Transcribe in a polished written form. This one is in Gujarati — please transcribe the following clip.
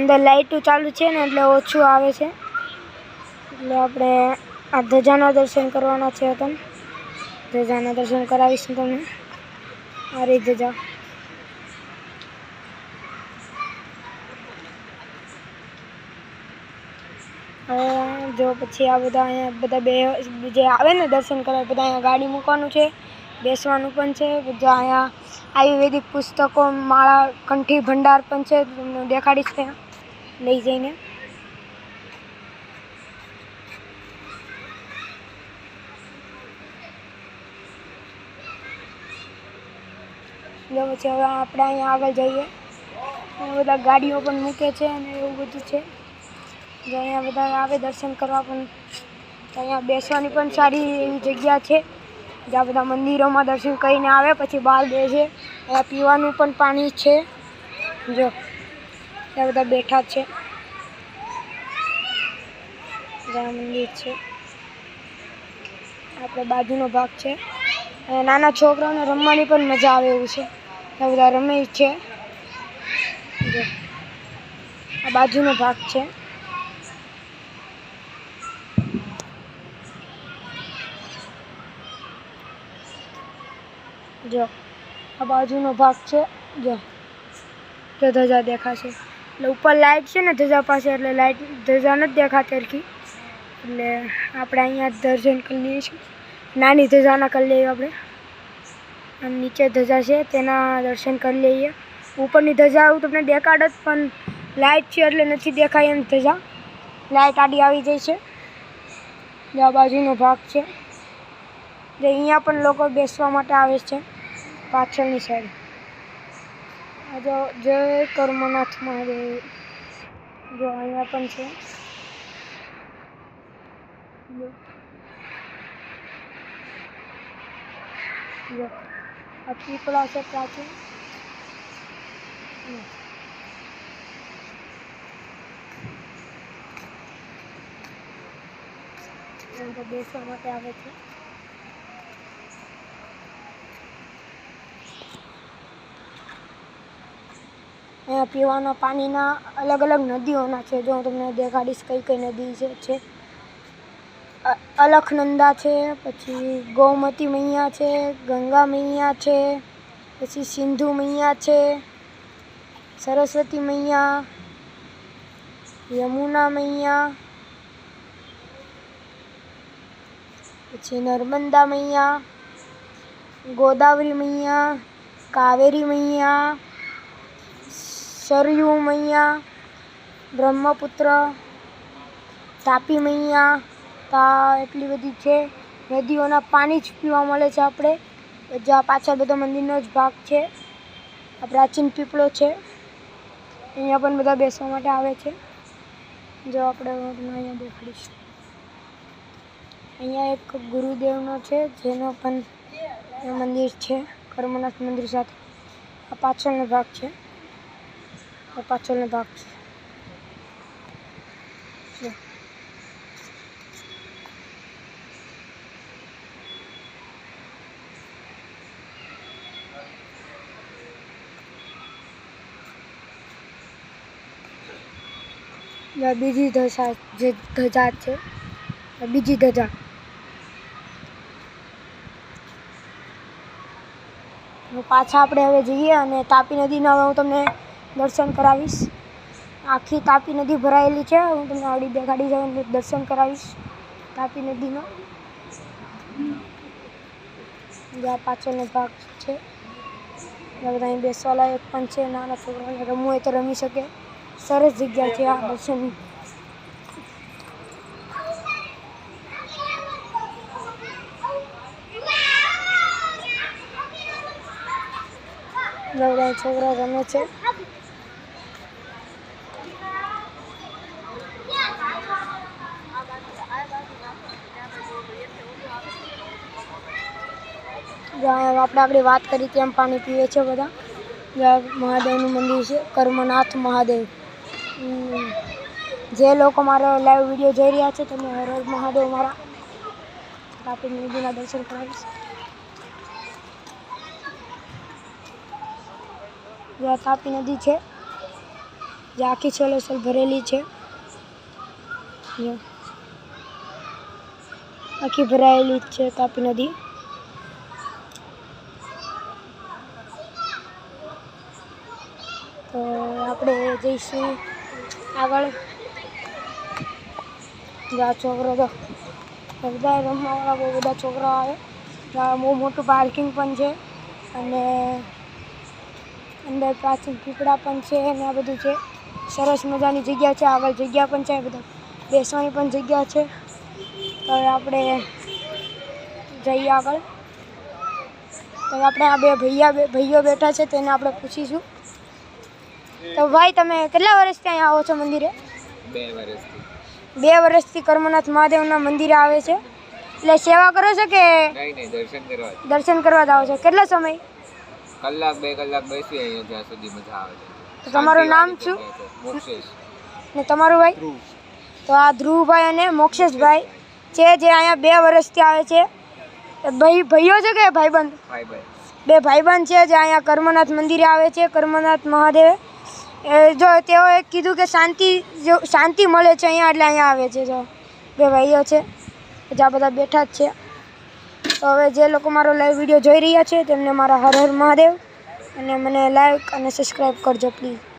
અંદર લાઇટો ચાલુ છે ને એટલે ઓછું આવે છે, એટલે આપણે આ ધજાના દર્શન કરવાના છે. તમે ધજાના દર્શન કરાવીશ તમને. આ રહી ધજા. જો પછી આ બધા અહીંયા બધા જે આવે ને દર્શન કરવા, બધા અહીંયા ગાડી મૂકવાનું છે, બેસવાનું પણ છે. બધા અહીંયા આયુર્વેદિક પુસ્તકો, માળા, કંઠી ભંડાર પણ છે, તમને દેખાડીશ ત્યાં લઈ જઈને. જો પછી હવે આપણે અહીંયા આગળ જઈએ. બધા ગાડીઓ પણ મૂકે છે અને એવું બધું છે. જો અહીંયા બધા આવે દર્શન કરવા પણ. તો અહીંયા બેસવાની પણ સારી એવી જગ્યા છે, જ્યાં બધા મંદિરોમાં દર્શન કરીને આવે પછી બહાર બેસે. અહીંયા પીવાનું પણ પાણી છે. જો ત્યાં બધા બેઠા છે. જ્યાં મંદિર છે આપણે બાજુનો ભાગ છે. નાના છોકરાઓને રમવાની પણ મજા આવે એવું છે. ત્યાં બધા રમે છે. જો આ બાજુનો ભાગ છે. જો આ બાજુનો ભાગ છે. જો ધજા દેખાશે. એટલે ઉપર લાઇટ છે ને ધજા પાસે, એટલે લાઇટ ધજા નથી દેખાતી સરખી, એટલે આપણે અહીંયા દર્શન કરી લઈએ છીએ. નાની ધજાના કરી લઈએ આપણે. અને નીચે ધજા છે તેના દર્શન કરી લઈએ. ઉપરની ધજા હું તમને દેખાડત, પણ લાઇટ છે એટલે નથી દેખાય એમ ધજા. લાઇટ આડી આવી જાય છે. જો આ બાજુનો ભાગ છે. જે અહીંયા પણ લોકો બેસવા માટે આવે છે પાછળની સાઈડ. જો જય કર્મનાથ મહાદેવ. જો અહીંયા પણ છે. જો આ પીપળા છે પ્રાચીન. બેસવા માટે આવે છે. અહીંયા પીવાના પાણીના અલગ અલગ નદીઓના છે. જો હું તમને દેખાડીશ કઈ કઈ નદી છે. અલખનંદા છે, પછી ગૌમતી મૈયા છે, ગંગા મૈયા છે, પછી સિંધુ મૈયા છે, સરસ્વતી મૈયા, યમુના મૈયા, પછી નર્મદા મૈયા, ગોદાવરી મૈયા, કાવેરી મૈયા, સરયુ મૈયા, બ્રહ્મપુત્ર, તાપી મૈયા. એટલી બધી છે નદીઓના પાણી જ પીવા મળે છે આપણે. જ્યાં પાછળ બધો મંદિરનો જ ભાગ છે. આ પ્રાચીન પીપળો છે. અહીંયા પણ બધા બેસવા માટે આવે છે. જો આપણે અહીંયા દેખાડીશ. અહીંયા એક ગુરુદેવનો છે, જેનો પણ મંદિર છે, કર્મનાથ મંદિર સાથે. આ પાછળનો ભાગ છે. પાછળનો ભાગ છે. બીજી ધજા જે ધજા છે, બીજી ધજા. પાછા આપણે હવે જઈએ અને તાપી નદીના હવે હું તમને દર્શન કરાવીશ. આખી તાપી નદી ભરાયેલી છે. હું તમને આવડી દેખાડી જાઉં દર્શન કરાવીશ તાપી નદીનો. જ્યાં પાછળનો ભાગ છે. બધા અહીં બેસવા લાયક પણ છે. નાના છોકરાઓને રમવું હોય તો રમી શકે. સરસ જગ્યા છે આ દર્શન. બધા છોકરા રમે છે. જ્યાં આપણે આગળ વાત કરી તેમ પાણી પીવે છે બધા. જ્યાં મહાદેવનું મંદિર છે, કર્મનાથ મહાદેવ. જે લોકો મારો લાઈવ વિડીયો જોઈ રહ્યા છે તમે હર હર મહાદેવ મારા. તાપી નદીના દર્શન કરાવીશ. જ્યાં તાપી નદી છે. જે આખી છલોછલ ભરેલી છે, જો આખી ભરાયેલી જ છે તાપી નદી. તો આપણે જઈશું આગળ. આ છોકરો તો બધા રમવાવાળા બહુ બધા છોકરા આવે. બહુ મોટું પાર્કિંગ પણ છે અને અંદર પ્રાચીન પીપળા પણ છે અને આ બધું છે. સરસ મજાની જગ્યા છે. આગળ જગ્યા પણ છે, બધા બેસવાની પણ જગ્યા છે. તો હવે આપણે જઈએ આગળ. તો આપણે આ બે ભાઈઓ બેઠા છે તેને આપણે પૂછીશું. તો ભાઈ, તમે કેટલા વર્ષથી અહીંયા આવો છો મંદિરે? 2 વર્ષથી. 2 વર્ષથી કર્મનાથ મહાદેવના મંદિરે આવે છે. એટલે સેવા કરો છો કે નહીં, દર્શન કરવા જ આવો છો? કેટલો સમય? કલાક 2 કલાક બેસી અહીંયા જ્યાં સુધી મજા આવે છે. તો તમારું નામ શું? મોક્ષેશ. ને તમારું ભાઈ? તો આ ધ્રુવભાઈ અને મોક્ષેશભાઈ છે જે અહીંયા 2 વર્ષથી આવે છે. ભાઈઓ છે કે ભાઈબંધ? બે ભાઈબંધ છે જે અહીંયા કર્મનાથ મંદિરે આવે છે. કર્મનાથ મહાદેવ જો તેઓએ કીધું કે શાંતિ મળે છે અહીંયા, એટલે અહીંયા આવે છે. જો 2 ભાઈઓ છે જે આ બધા બેઠા જ છે. તો હવે જે લોકો મારો લાઈવ વિડીયો જોઈ રહ્યા છે તેમને મારા હર હર મહાદેવ, અને મને લાઈક અને સબસ્ક્રાઈબ કરજો પ્લીઝ.